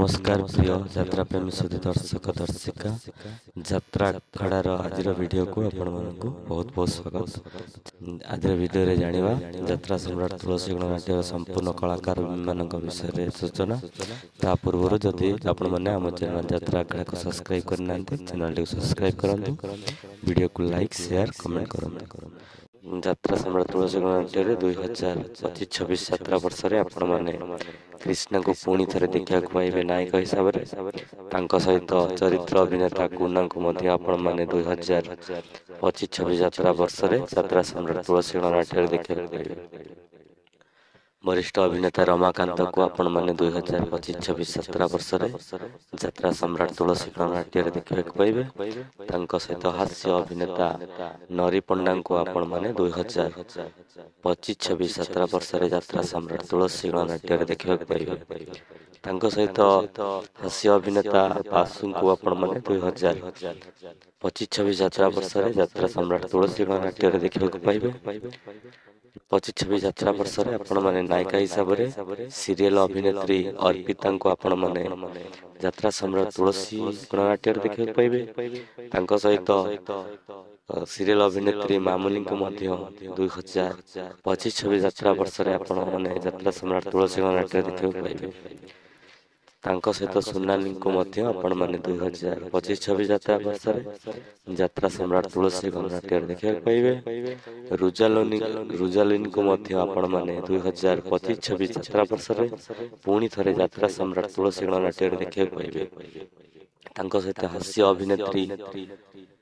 नमस्कार प्रिय यात्रा प्रेमी सुधी दर्शक दर्शिका यात्रा अखाड़ार आज वीडियो को आपण मानक बहुत बहुत स्वागत। आज वीडियो रे जानिबा यात्रा सम्राट तुलसी गणनाट्यर संपूर्ण कलाकार मानक विषय सूचना। ता पूर्व जदि आपण माने आम चैनल यात्रा अखाड़ा को सब्सक्राइब करना चैनल को सब्सक्राइब करंतु, वीडियो को लाइक शेयर कमेंट करंतु। यात्रा सम्राट तुलसी गणनाट्य 2025-26 यात्रा वर्ष आपण माने कृष्ण को पुणी थे देखा पाइबे नायक हिसाब से सहित चरित्र अभिनेता कुना को आपण मैंने 2025-26 यात्रा वर्ष यात्रा सम्राट तुलसी गणनाट्य देखा पाइबे। वरिष्ठ अभिनेता रमाकांत को आपण मैंने 2025-26 यात्रा वर्ष यात्रा सम्राट तुलसी गणनाट्य देखा पाइबे। सहित हास्य अभिनेता नरी पंडा को आपण मैंने 2025-26 यात्रा वर्ष यात्रा सम्राट तुलसी गणनाट्य देखा पाइबे। सहित हास्य अभिनेता बासु को आपण मैंने 2025-26 यात्रा वर्ष यात्रा सम्राट तुलसी गणनाट्य देखा पाइबे। 25-26 यात्रा वर्ष आपण मैंने नायिका हिसाब से सीरियल अभिनेत्री अर्पिता को आपण मैंने यात्रा सम्राट तुलसी गणनाट्य देखा पाइबे। सहित सीरियल अभिनेत्री मामुनी को 2025-26 यात्रा वर्ष आपण मैंने यात्रा सम्राट तुलसी गणनाट्य देखा पाइबे। सहित सोनाली को आपण मैंने 2025-26 यात्रा वर्ष यात्रा सम्राट तुलसी गणनाट्य देखा पाइबे। रुजालिन को आपण मैंने 2025-26 यात्रा वर्ष पुणी थे यात्रा सम्राट तुलसी गणनाट्य देखा पाइबे। सहित हास्य अभिनेत्री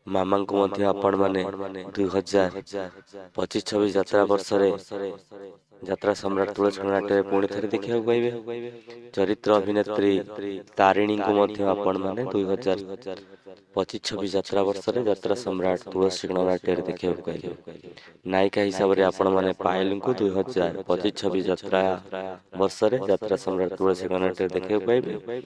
मामा को आपण मैंने 2025-26 यात्रा वर्ष यात्रा सम्राट तुलसी गणनाट्य पुणी थे देखा पाइबे। चरित्र अभिनेत्री तारिणी को आपण मैंने 2025-26 यात्रा वर्ष यात्रा सम्राट तुलसी गणनाट्य देखा पाइबे। नायिका हिसाब से आपण मैंने पायल को 2025-26 यात्रा वर्ष यात्रा सम्राट तुलसी गणनाट्य देखा पाइबे।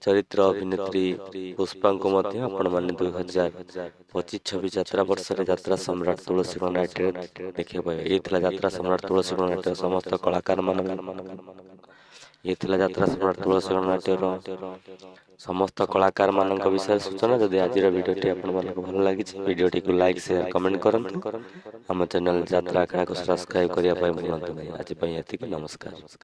चरित्र अभिनेत्री पुष्पा को आपण मैंने 2025-26 यात्रा वर्ष यात्रा सम्राट तुलसी गणनाट्य देखा पाइबे। ये यात्रा सम्राट तुलसी गणनाट्य समस्त कलाकार मान ये यात्रा सम्राट तुलसी गणनाट्य समस्त कलाकार मान विषय सूचना। जदि आज वीडियो आपण मानक भल लगी वीडियो को लाइक शेयर कमेंट करंतु। आम चैनल यात्रा अखाड़ा को सब्सक्राइब करने भूलु नहीं। आज नमस्कार।